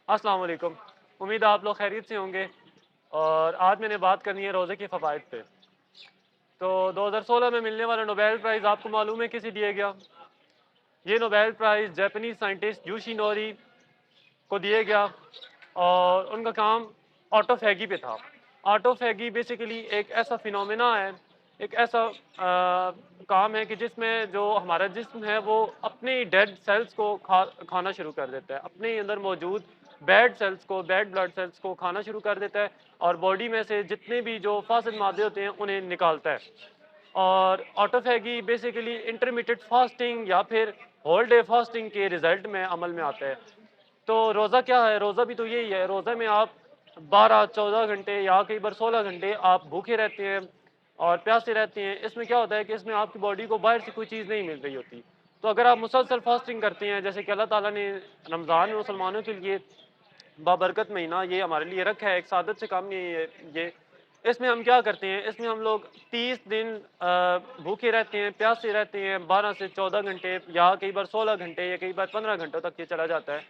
अस्सलाम वालेकुम। उम्मीद है आप लोग खैरियत से होंगे और आज मैंने बात करनी है रोज़े के फ़वाइद पे। तो 2016 में मिलने वाला नोबेल प्राइज़ आपको मालूम है किसे दिया गया? ये नोबेल प्राइज़ जापानीज़ साइंटिस्ट यूशिनोरी को दिया गया और उनका काम ऑटोफैगी पे था। ऑटोफैगी बेसिकली एक ऐसा फिनोमेना है, एक ऐसा काम है कि जिसमें जो हमारा जिस्म है वो अपने डेड सेल्स को खाना शुरू कर देता है। अपने अंदर मौजूद बैड सेल्स को, बैड ब्लड सेल्स को खाना शुरू कर देता है और बॉडी में से जितने भी जो फासिद मादे होते हैं उन्हें निकालता है। और ऑटोफैगी बेसिकली इंटरमिटेंट फास्टिंग या फिर होल डे फास्टिंग के रिजल्ट में अमल में आता है। तो रोज़ा क्या है? रोज़ा भी तो यही है। रोज़े में आप 12-14 घंटे या कई बार 16 घंटे आप भूखे रहते हैं और प्यासे रहते हैं। इसमें क्या होता है कि इसमें आपकी बॉडी को बाहर से कोई चीज़ नहीं मिल रही होती। तो अगर आप मुसलसल फास्टिंग करते हैं, जैसे कि अल्लाह ताला ने रमज़ान में मुसलमानों के लिए बाबरकत महीना ये हमारे लिए रखा है, एक सादत से काम नहीं है ये। इसमें हम क्या करते हैं, इसमें हम लोग 30 दिन भूखे रहते हैं, प्यासे रहते हैं, 12 से 14 घंटे या कई बार 16 घंटे या कई बार 15 घंटों तक ये चला जाता है।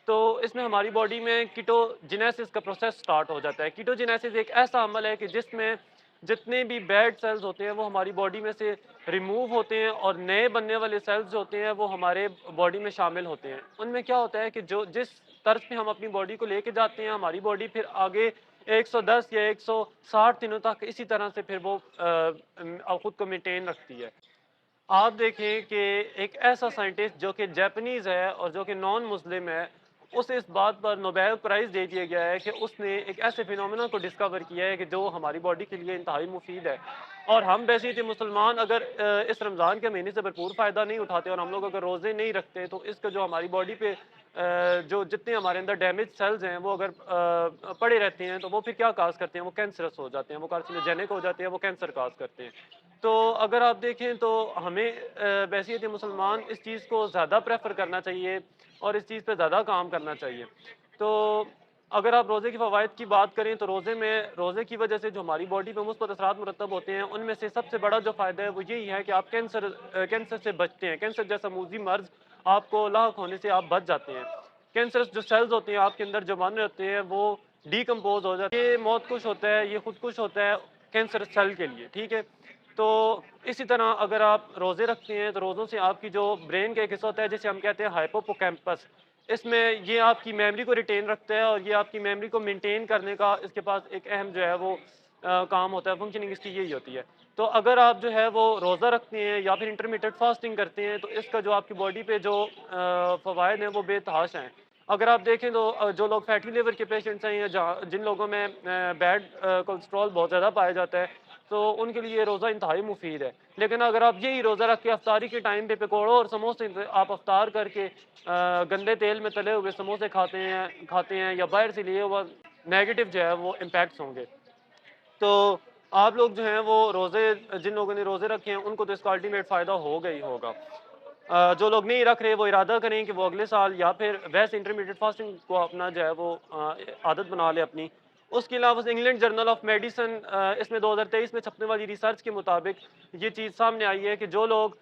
तो इसमें हमारी बॉडी में कीटोजेनेसिस का प्रोसेस स्टार्ट हो जाता है। कीटोजेनेसिस एक ऐसा अमल है कि जिसमें जितने भी बैड सेल्स होते हैं वो हमारी बॉडी में से रिमूव होते हैं और नए बनने वाले सेल्स जो होते हैं वो हमारे बॉडी में शामिल होते हैं। उनमें क्या होता है कि जो जिस तर्ज पे हम अपनी बॉडी को लेके जाते हैं, हमारी बॉडी फिर आगे 110 या 160 दिनों तक इसी तरह से फिर वो खुद को मेंटेन रखती है। आप देखें कि एक ऐसा साइंटिस्ट जो कि जापानीज़ है और जो कि नॉन मुस्लिम है, उसे इस बात पर नोबेल प्राइज़ दे दिया गया है कि उसने एक ऐसे फिनोमेना को डिस्कवर किया है कि जो हमारी बॉडी के लिए इंतहाई मुफीद है। और हम वैसे थे मुसलमान अगर इस रमज़ान के महीने से भरपूर फ़ायदा नहीं उठाते और हम लोग अगर रोज़े नहीं रखते तो इसका जो हमारी बॉडी पे जो जितने हमारे अंदर डैमेज सेल्स हैं वो अगर पड़े रहते हैं तो वो फिर क्या काज़ करते हैं, वो कैंसरस हो जाते हैं, वो कार्सिनोजेनिक हो जाते हैं, वो कैंसर काज़ करते हैं। तो अगर आप देखें तो हमें बैसियत मुसलमान इस चीज़ को ज़्यादा प्रेफ़र करना चाहिए और इस चीज़ पे ज़्यादा काम करना चाहिए। तो अगर आप रोज़े के फ़वाइद की बात करें तो रोज़े की वजह से जो हमारी बॉडी पे मुस्बत असरात मुरतब होते हैं, उनमें से सबसे बड़ा जो फ़ायदा है वो यही है कि आप कैंसर से बचते हैं। कैंसर जैसा मूज़ी मर्ज़ आपको लाक होने से आप बच जाते हैं। कैंसरस जो सेल्स होते हैं आपके अंदर जो बन रहे होते हैं वो डिकम्पोज़ हो जाते हैं। ये मौतकुश होता है, ये खुदकुश होता है कैंसर सेल के लिए, ठीक है? तो इसी तरह अगर आप रोज़े रखते हैं तो रोज़ों से आपकी जो ब्रेन का एक हिस्सा होता है जिसे हम कहते हैं हाइपोपोकैम्पस, इसमें ये आपकी मेमोरी को रिटेन रखता है और ये आपकी मेमोरी को मेंटेन करने का इसके पास एक अहम जो है वो काम होता है, फंक्शनिंग इसकी यही होती है। तो अगर आप जो है वो रोज़ा रखते हैं या फिर इंटरमिटेंट फास्टिंग करते हैं तो इसका जो आपकी बॉडी पे जो फ़वाइद हैं वो बेतहाशा हैं। अगर आप देखें तो जो लोग फैटी लिवर के पेशेंट्स हैं या जहाँ जिन लोगों में बैड कोलेस्ट्रॉल बहुत ज़्यादा पाया जाता है, तो उनके लिए रोज़ा इंतहाई मुफीद है। लेकिन अगर आप यही रोज़ा रख के इफ्तारी के टाइम पे पकौड़ों और समोसे आप इफ्तार करके गंदे तेल में तले हुए समोसे खाते हैं या बाहर से लिए हुआ नेगेटिव जो है वो इम्पैक्ट्स होंगे। तो आप लोग जो हैं वो जिन लोगों ने रोज़े रखे हैं उनको तो इसका अल्टीमेट फ़ायदा होगा ही होगा। जो लोग नहीं रख रहे वो इरादा करें कि वो अगले साल या फिर वैसे इंटरमीडिएट फास्टिंग को अपना जो है वो आदत बना ले अपनी। उसके अलावा इंग्लैंड जर्नल ऑफ मेडिसिन इसमें 2023 में छपने वाली रिसर्च के मुताबिक ये चीज़ सामने आई है कि जो लोग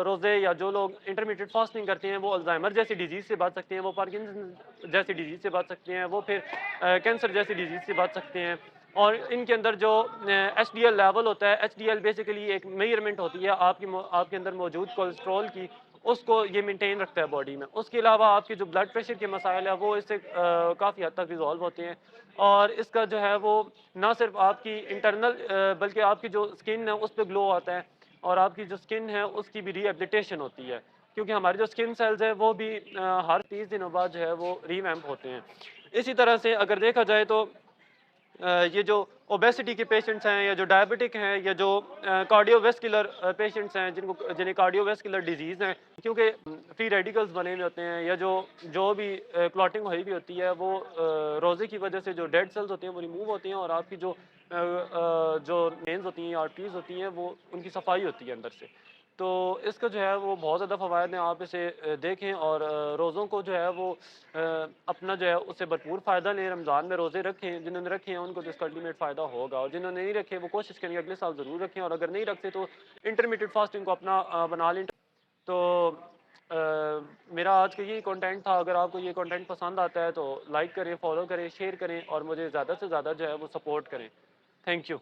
रोज़े या जो लोग इंटरमीडिएट फास्टिंग करते हैं वो अल्जाइमर जैसी डिजीज़ से बच सकते हैं, वो पार्किंसन जैसी डिजीज़ से बच सकते हैं, वो फिर कैंसर जैसी डिजीज़ से बच सकते हैं। और इनके अंदर जो एचडीएल लेवल होता है, एचडीएल बेसिकली एक मेजरमेंट होती है आपके अंदर मौजूद कोलेस्ट्रॉल की, उसको ये मेंटेन रखता है बॉडी में। उसके अलावा आपके जो ब्लड प्रेशर के मसाइल है वो इससे काफ़ी हद तक रिज़ॉल्व होते हैं और इसका जो है वो ना सिर्फ आपकी इंटरनल बल्कि आपकी जो स्किन है उस पे ग्लो आता है और आपकी जो स्किन है उसकी भी रिहैबिलिटेशन होती है। क्योंकि हमारी जो स्किन सेल्स है वो भी हर 30 दिनों बाद जो है वो रिवैम्प होते हैं। इसी तरह से अगर देखा जाए तो ये जो ओबेसिटी के पेशेंट्स हैं या जो डायबिटिक हैं या जो कार्डियोवास्कुलर पेशेंट्स हैं जिन्हें कार्डियोवास्कुलर डिजीज़ हैं, क्योंकि फ्री रेडिकल्स बने हुए होते हैं या जो भी क्लॉटिंग हुई भी होती है वो रोज़े की वजह से जो डेड सेल्स होते हैं वो रिमूव होते हैं और आपकी जो वेन्स होती हैं, आर्टरीज़ होती हैं, वो उनकी सफाई होती है अंदर से। तो इसका जो है वो बहुत ज़्यादा फ़वाइद हैं, आप इसे देखें और रोज़ों को जो है वो अपना जो है उससे भरपूर फ़ायदा लें। रमज़ान में रोज़े रखें, जिन्होंने रखे हैं उनको तो इसका अल्टीमेट फ़ायदा होगा और जिन्होंने नहीं रखे वो कोशिश करेंगे अगले साल ज़रूर रखें और अगर नहीं रखते तो इंटरमीडिएट फ़ास्टिंग को अपना बना लें। तो मेरा आज का यही कंटेंट था। अगर आपको ये कंटेंट पसंद आता है तो लाइक करें, फॉलो करें, शेयर करें और मुझे ज़्यादा से ज़्यादा जो है वो सपोर्ट करें। Thank you.